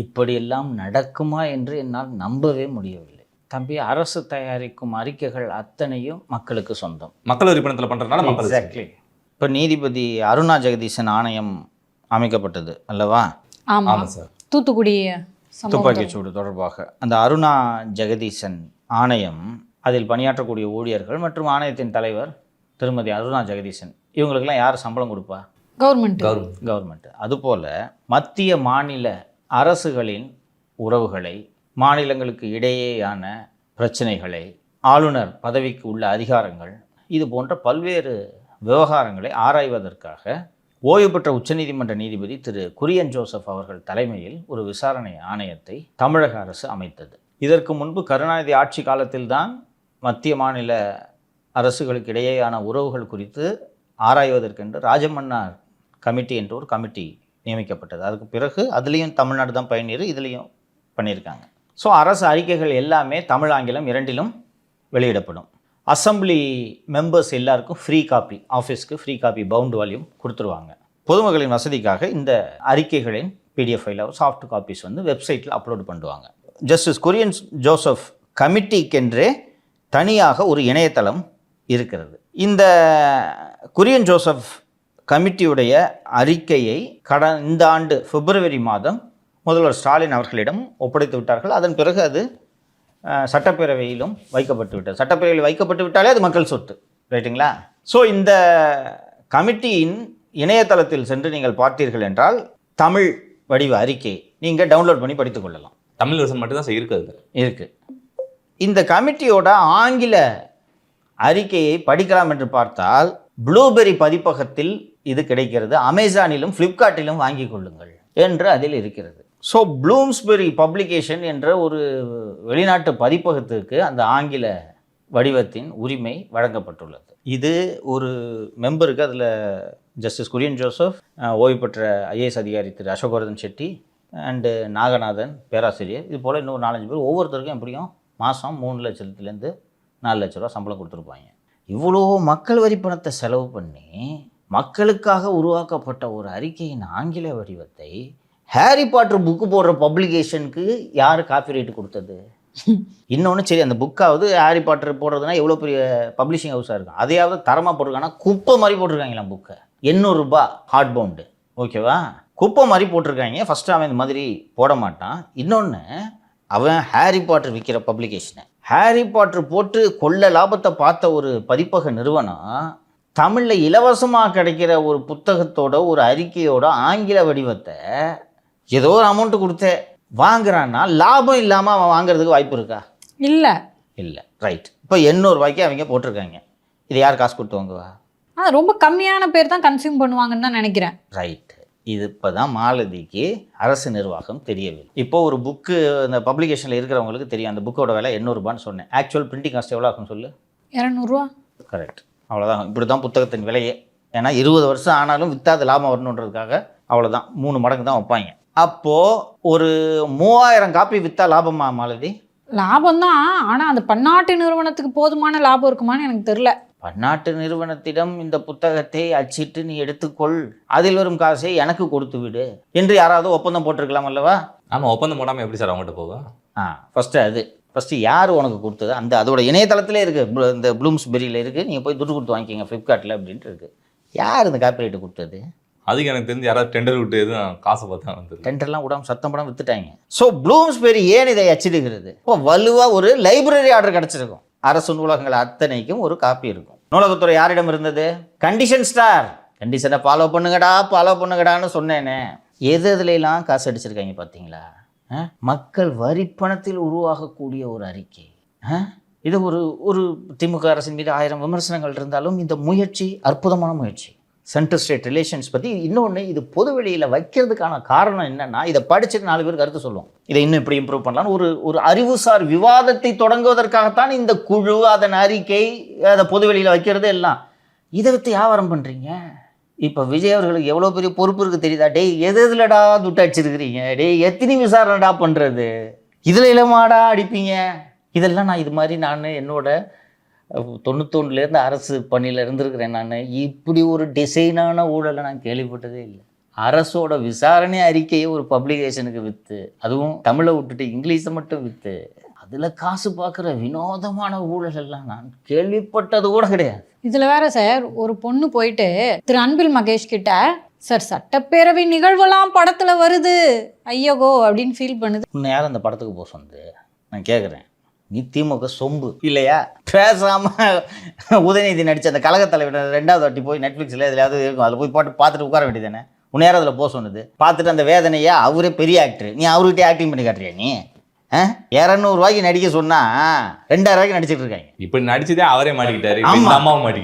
இப்படியெல்லாம் நடக்குமா என்று என்னால் நம்பவே முடியவில்லை. தம்பி, அரசு தயாரிக்கும் அறிக்கைகள் அத்தனையும் மக்களுக்கு சொந்தம். மக்கள் உறுப்பினத்தில் பண்ணுறதுனால எக்ஸாக்ட்லி. இப்போ நீதிபதி அருணா ஜெகதீசன் ஆணையம் அமைக்கப்பட்டது அல்லவா? ஆமாம் சார். தூத்துக்குடி துப்பாக்கிச்சூடு தொடர்பாக அந்த அருணா ஜெகதீசன் ஆணையம், அதில் பணியாற்றக்கூடிய ஊழியர்கள் மற்றும் ஆணையத்தின் தலைவர் திருமதி அருணா ஜெகதீசன், இவங்களுக்கெல்லாம் யார் சம்பளம் கொடுப்பா? கவர்மெண்ட். அதுபோல் மத்திய மாநில அரசுகளின் உறவுகளை, மாநிலங்களுக்கு இடையேயான பிரச்சனைகளை, ஆளுநர் பதவிக்கு உள்ள அதிகாரங்கள், இது போன்ற பல்வேறு விவகாரங்களை ஆராய்வதற்காக ஓய்வு பெற்ற உச்சநீதிமன்ற நீதிபதி திரு குரியன் ஜோசப் அவர்கள் தலைமையில் ஒரு விசாரணை ஆணையத்தை தமிழக அரசு அமைத்தது. இதற்கு முன்பு கருணாநிதி ஆட்சி காலத்தில்தான் மத்திய மாநில அரசுகளுக்கு இடையேயான உறவுகள் குறித்து ஆராய்வதற்கென்று ராஜமன்னார் கமிட்டி என்ற ஒரு கமிட்டி நியமிக்கப்பட்டது. அதுக்கு பிறகு அதுலேயும் தமிழ்நாடு தான் பயனீர், இதுலேயும் பண்ணியிருக்காங்க. ஸோ அரசு அறிக்கைகள் எல்லாமே தமிழ் ஆங்கிலம் இரண்டிலும் வெளியிடப்படும். அசம்பிளி மெம்பர்ஸ் எல்லாருக்கும் ஃப்ரீ காப்பி, ஆஃபீஸ்க்கு ஃப்ரீ காப்பி பவுண்ட் வால்யூம் கொடுத்துருவாங்க. பொதுமக்களின் வசதிக்காக இந்த அறிக்கைகளின் பிடிஎஃப் ஃபைல், சாஃப்ட் காப்பீஸ் வெப்சைட்டில் அப்லோட் பண்ணுவாங்க. ஜஸ்டிஸ் குரியன் ஜோசப் கமிட்டிக்கென்றே தனியாக ஒரு இணையதளம் இருக்கிறது. இந்த குரியன் ஜோசப் கமிட்டியுடைய அறிக்கையை இந்த ஆண்டு பிப்ரவரி மாதம் முதல்வர் ஸ்டாலின் அவர்களிடம் ஒப்படைத்து விட்டார்கள். அதன் பிறகு அது சட்டப்பேரவையிலும் வைக்கப்பட்டு விட்டது. சட்டப்பேரவையில் வைக்கப்பட்டு விட்டாலே அது மக்கள் சொத்து, ரைட்டுங்களா? ஸோ இந்த கமிட்டியின் இணையதளத்தில் சென்று நீங்கள் பார்த்தீர்கள் என்றால் தமிழ் வடிவ அறிக்கை நீங்கள் டவுன்லோட் பண்ணி படித்துக் கொள்ளலாம். தமிழ் வருஷன் மட்டும்தான் இருக்குது. இந்த கமிட்டியோட ஆங்கில அறிக்கையை படிக்கலாம் என்று பார்த்தால் ப்ளூபெரி பதிப்பகத்தில் இது கிடைக்கிறது. அமேசானிலும் ஃப்ளிப்கார்ட்டிலும் வாங்கி கொள்ளுங்கள் என்று அதில் இருக்கிறது. ஸோ ப்ளூம்ஸ்பெரி பப்ளிகேஷன் என்ற ஒரு வெளிநாட்டு பதிப்பகத்திற்கு அந்த ஆங்கில வடிவத்தின் உரிமை வழங்கப்பட்டுள்ளது. இது ஒரு மெம்பருக்கு, அதில் ஜஸ்டிஸ் குரியன் ஜோசப், ஓய்வு பெற்ற ஐஏஎஸ் அதிகாரி திரு அசோகவர்தன் செட்டி அண்டு நாகநாதன் பேராசிரியர், இது போல் இன்னும் 4-5 பேர், ஒவ்வொருத்தருக்கும் எப்படியும் மாதம் 3 லட்சத்துலேருந்து 4 லட்ச ரூபா சம்பளம் கொடுத்துருப்பாங்க. இவ்வளோ மக்கள் வரி பணத்தை செலவு பண்ணி மக்களுக்காக உருவாக்கப்பட்ட ஒரு அறிக்கையின் ஆங்கில வடிவத்தை ஹாரி பாட்டர் புக்கு போடுற பப்ளிகேஷனுக்கு யார் காப்பிரைட் கொடுத்தது? இன்னொன்று, சரி, அந்த புக்காவது ஹாரி பாட்டர் போடுறதுனா எவ்வளோ பெரிய பப்ளிஷிங் ஹவுஸாக இருக்கும், அதையாவது தரமாக போட்டிருக்காங்கன்னா குப்பை மாதிரி போட்டிருக்காங்களாம் புக்கை. 800 ரூபாய் ஹார்ட் பவுண்டு, ஓகேவா? குப்பை மாதிரி போட்டிருக்காங்க. ஃபஸ்ட்டு அவன் இந்த மாதிரி போட மாட்டான். இன்னொன்று, அவன் ஹாரி பாட்டர் விற்கிற பப்ளிகேஷனை ஹாரி பாட்டர் போட்டு கொள்ள லாபத்தை பார்த்த ஒரு பதிப்பக நிறுவனம் தமிழில் இலவசமாக கிடைக்கிற ஒரு புத்தகத்தோட ஒரு அறிக்கையோட ஆங்கில வடிவத்தை ஏதோ ஒரு அமௌண்ட்டு கொடுத்து வாங்குறான்னா லாபம் இல்லாமல் அவன் வாங்குறதுக்கு வாய்ப்பு இருக்கா? இல்லை. ரைட். இப்போ 800 ரூபாய்க்கு அவங்க போட்டிருக்காங்க. இது யார் காசு கொடுத்து வாங்குவா? ரொம்ப கம்மியான பேர் தான் கன்சியூம் பண்ணுவாங்கன்னு தான் நினைக்கிறேன். ரைட். இது இப்போ தான் மாலதிக்கு அரசு நிர்வாகம் தெரியவில்லை. இப்போ ஒரு புக்கு இந்த பப்ளிகேஷனில் இருக்கிறவங்களுக்கு தெரியும், அந்த புக்கோட விலை 800 ரூபான்னு சொன்னேன். ஆக்சுவல் பிரிண்டிங் காஸ்ட் எவ்வளோ ஆகும் சொல்லு? 200 ரூபா. கரெக்ட். அவ்வளோதான். இப்படி தான் புத்தகத்தின் விலையே. ஏன்னா 20 வருஷம் ஆனாலும் விற்றாத லாபம் வரணுன்றதுக்காக அவ்வளோதான், 3 மடங்கு தான் வைப்பாங்க. அப்போது ஒரு 3000 காப்பி விற்றா லாபமா மாலதி? லாபம் தான். ஆனால் அந்த பன்னாட்டு நிறுவனத்துக்கு போதுமான லாபம் இருக்குமான்னு எனக்கு தெரியல. பன்னாட்டு நிறுவனத்திடம் இந்த புத்தகத்தை அச்சிட்டு நீ எடுத்துக்கொள், அதில் வரும் காசை எனக்கு கொடுத்து விடு என்று யாராவது ஒப்பந்தம் போட்டிருக்கலாம் அல்லவா? ஆமாம், ஒப்பந்தம் போடாமல் எப்படி சார் அவங்ககிட்ட போகும்? ஃபஸ்ட்டு யார் உனக்கு கொடுத்தது? அதோட இணையதளத்திலே இருக்குது, இந்த ப்ளூம்ஸ்பெரியில் இருக்குது. நீங்கள் போய் துட்டு கொடுத்து வாங்கிக்கிங்க ஃப்ளிப்கார்ட்டில் அப்படின்ட்டு இருக்குது. யார் இந்த காப்பிரைட்டு கொடுத்தது? அதுக்கு எனக்கு தெரிஞ்சு யாராவது டெண்டர் விட்டு எதுவும் காசை பார்த்தா வந்து டெண்டர்லாம் விடாமல் சத்தம் படம் விற்றுட்டாங்க. ஸோ ப்ளூம்ஸ்பெரி ஏன் இதை அச்சிடுகிறது? இப்போ வலுவாக ஒரு லைப்ரரி ஆர்டர் கிடச்சிருக்கும். அரசு நூலகங்கள் அத்தனைக்கும் ஒரு காப்பி இருக்கும். நூலகத்துறை யாரிடம் இருந்தது? Condition star. கண்டிஷனை ஃபாலோ பண்ணுங்கடான்னு சொன்னேனே. எதுலாம் காசு அடிச்சிருக்காங்க பார்த்தீங்களா? மக்கள் வரிப்பணத்தில் உருவாகக்கூடிய ஒரு அறிக்கை. இது ஒரு திமுக அரசின் மீது 1000 விமர்சனங்கள் இருந்தாலும் இந்த முயற்சி அற்புதமான முயற்சி. சென்டர் ஸ்டேட் ரிலேஷன்ஸ் பற்றி இன்னொன்று, இது பொது வெளியில் வைக்கிறதுக்கான காரணம் என்னென்னா, இதை படிச்சுட்டு 4 பேர் கருத்து சொல்லுவோம், இதை இன்னும் இப்படி இம்ப்ரூவ் பண்ணலான்னு ஒரு அறிவுசார் விவாதத்தை தொடங்குவதற்காகத்தான் இந்த குழு, அதன் அறிக்கை, அதை பொது வெளியில் வைக்கிறது எல்லாம். இதை வைத்து வியாபாரம் பண்ணுறீங்க. இப்போ விஜய் அவர்களுக்கு எவ்வளோ பெரிய பொறுப்பு இருக்குது தெரியுதா? டேய், எதுலடா துட்டு அடிச்சிருக்கிறீங்க? டேய், எத்தனை விசாரணைடா பண்ணுறது? இதில் இளமாடா அடிப்பீங்க? இதெல்லாம் நான் என்னோட 91 அரசு பணியில் இருந்திருக்கிறேன். நான் இப்படி ஒரு டிசைனான ஊழலை நான் கேள்விப்பட்டதே இல்லை. அரசோட விசாரணை அறிக்கையை ஒரு பப்ளிகேஷனுக்கு விற்று, அதுவும் தமிழை விட்டுட்டு இங்கிலீஷை மட்டும் விற்று அதில் காசு பார்க்குற வினோதமான ஊழல் எல்லாம் நான் கேள்விப்பட்டது கூட கிடையாது. இதுல வேற சார் ஒரு பொண்ணு போயிட்டு திரு அன்பில் மகேஷ் கிட்ட, சார் சட்டப்பேரவை நிகழ்வெல்லாம் படத்துல வருது ஐயகோ அப்படின்னு ஃபீல் பண்ணுது. உன்னை யார் அந்த படத்துக்கு போக சொன்னது? நான் கேட்குறேன். நீ திமுக சொம்பு இல்லையா? பேசாமல் உதயநிதி நடித்த அந்த கழகத் தலைவர் 2வது வாட்டி போய் நெட்ஃப்ளிக்ஸில் எதுலையாவது இருக்கும், அதில் போய் போட்டு பார்த்துட்டு உட்கார வேண்டியதானே? உன்னை யாரும் அதில் போக சொன்னது? பார்த்துட்டு அந்த வேதனையா, அவரே பெரிய ஆக்டர், நீ அவர்கிட்டே ஆக்டிங் பண்ணி காட்டுறியா? நீ 200 ரூபாய்க்கு நடிக்க சொன்னா 2000 ரூபாய்க்கு நடிச்சிட்டு இருக்காங்க. இப்ப நடிச்சதே அவரே மாட்டிக்கிட்டாரு, ஆமா. இந்த அம்மாவும் மாட்டிக்கிச்சு.